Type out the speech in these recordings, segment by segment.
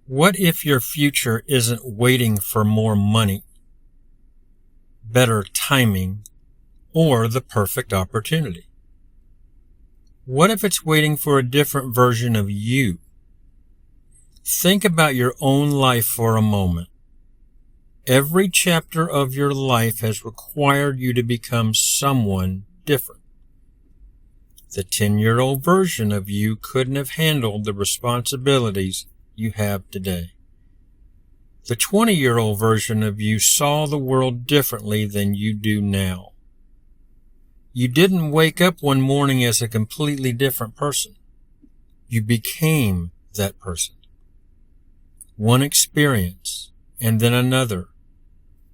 What if your future isn't waiting for more money, better timing, or the perfect opportunity? What if it's waiting for a different version of you? Think about your own life for a moment. Every chapter of your life has required you to become someone different. The 10-year-old version of you couldn't have handled the responsibilities you have today. The 20-year-old version of you saw the world differently than you do now. You didn't wake up one morning as a completely different person. You became that person. One experience, and then another.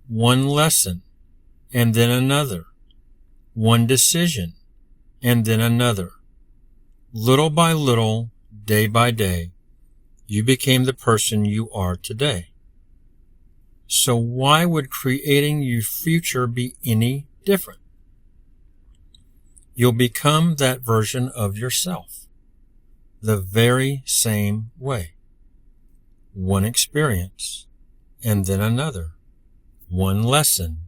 One lesson, and then another. One decision, and then another. Little by little, day by day, you became the person you are today. So why would creating your future be any different? You'll become that version of yourself, the very same way. One experience, and then another. One lesson,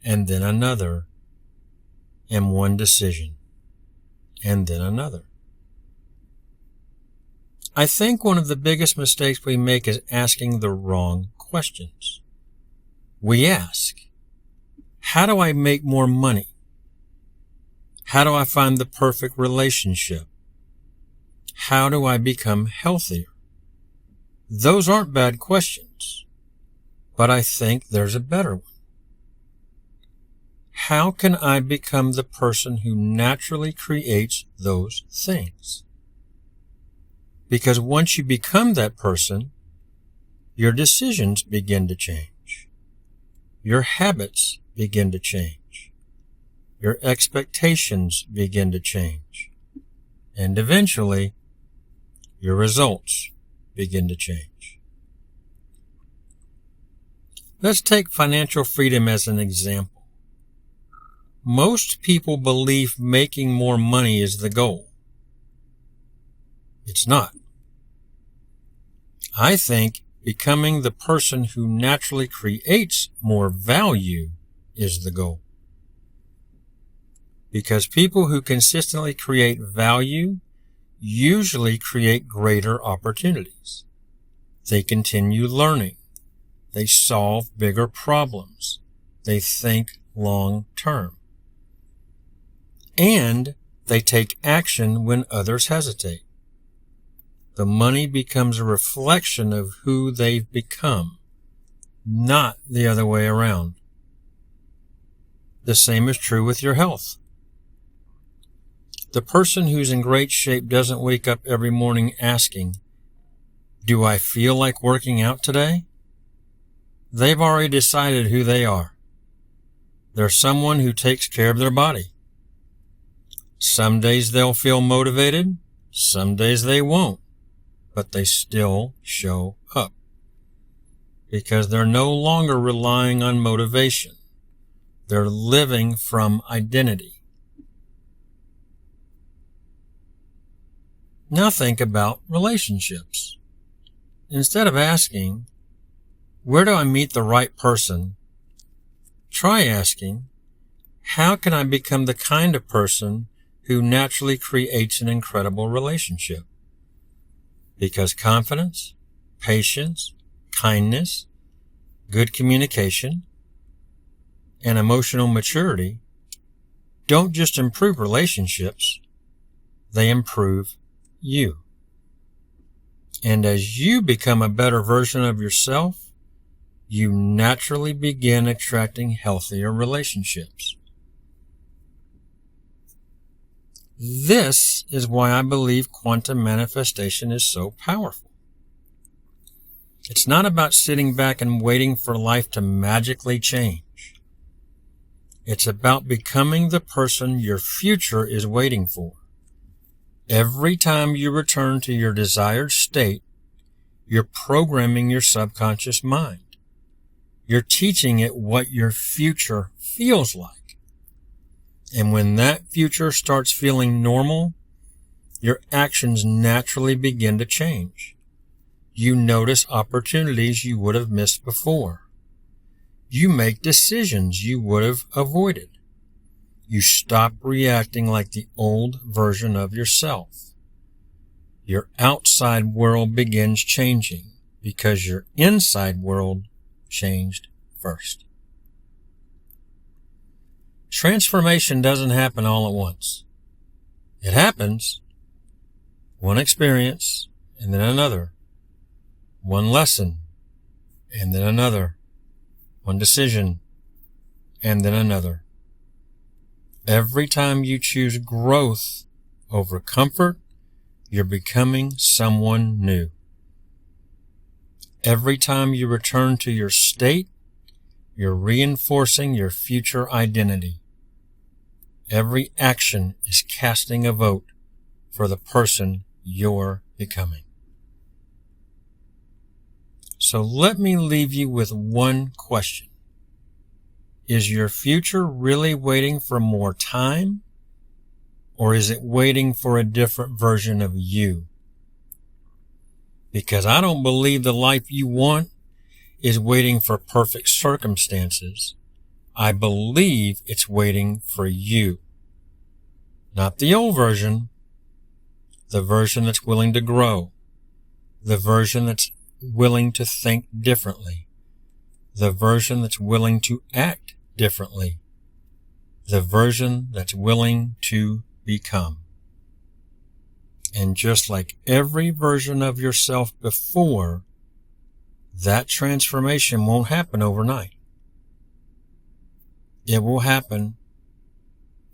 and then another. And one decision, and then another. I think one of the biggest mistakes we make is asking the wrong questions. We ask, how do I make more money? How do I find the perfect relationship? How do I become healthier? Those aren't bad questions, but I think there's a better one. How can I become the person who naturally creates those things? Because once you become that person, your decisions begin to change. Your habits begin to change. Your expectations begin to change. And eventually, your results begin to change. Let's take financial freedom as an example. Most people believe making more money is the goal. It's not. I think becoming the person who naturally creates more value is the goal. Because people who consistently create value usually create greater opportunities. They continue learning. They solve bigger problems. They think long term. And they take action when others hesitate. The money becomes a reflection of who they've become, not the other way around. The same is true with your health. The person who's in great shape doesn't wake up every morning asking, "Do I feel like working out today?" They've already decided who they are. They're someone who takes care of their body. Some days they'll feel motivated, some days they won't, but they still show up. Because they're no longer relying on motivation. They're living from identity. Now think about relationships. Instead of asking, where do I meet the right person? Try asking, how can I become the kind of person who naturally creates an incredible relationship? Because confidence, patience, kindness, good communication, and emotional maturity don't just improve relationships, they improve you. And as you become a better version of yourself, you naturally begin attracting healthier relationships. This is why I believe quantum manifestation is so powerful. It's not about sitting back and waiting for life to magically change. It's about becoming the person your future is waiting for. Every time you return to your desired state, you're programming your subconscious mind. You're teaching it what your future feels like. And when that future starts feeling normal, your actions naturally begin to change. You notice opportunities you would have missed before. You make decisions you would have avoided. You stop reacting like the old version of yourself. Your outside world begins changing because your inside world changed first. Transformation doesn't happen all at once. It happens one experience and then another, one lesson and then another, one decision and then another. Every time you choose growth over comfort, you're becoming someone new. Every time you return to your state, you're reinforcing your future identity. Every action is casting a vote for the person you're becoming. So let me leave you with one question. Is your future really waiting for more time? Or is it waiting for a different version of you? Because I don't believe the life you want is waiting for perfect circumstances. I believe it's waiting for you. Not the old version, the version that's willing to grow, the version that's willing to think differently, the version that's willing to act differently, the version that's willing to become. And just like every version of yourself before, that transformation won't happen overnight. It will happen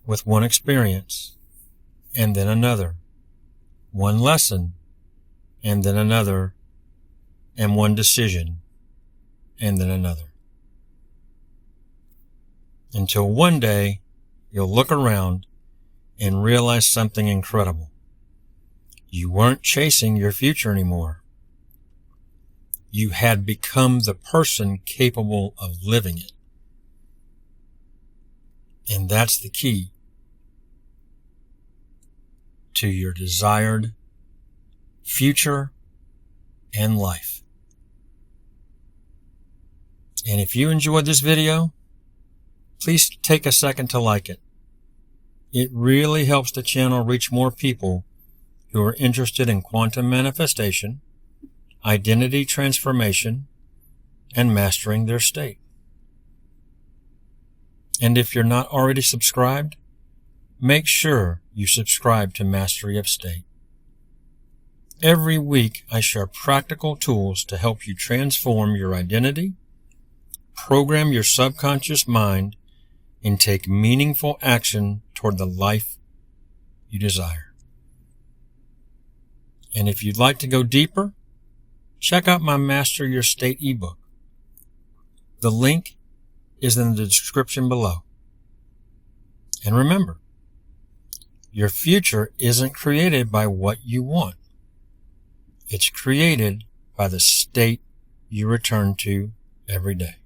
with one experience and then another, one lesson and then another, and one decision and then another. Until one day you'll look around and realize something incredible. You weren't chasing your future anymore. You had become the person capable of living it. And that's the key to your desired future and life. And if you enjoyed this video, please take a second to like it. It really helps the channel reach more people who are interested in quantum manifestation, identity transformation, and mastering their state. And if you're not already subscribed, make sure you subscribe to Mastery of State. Every week, I share practical tools to help you transform your identity, program your subconscious mind, and take meaningful action toward the life you desire. And if you'd like to go deeper, check out my Master Your State ebook. The link is in the description below. And remember, your future isn't created by what you want. It's created by the state you return to every day.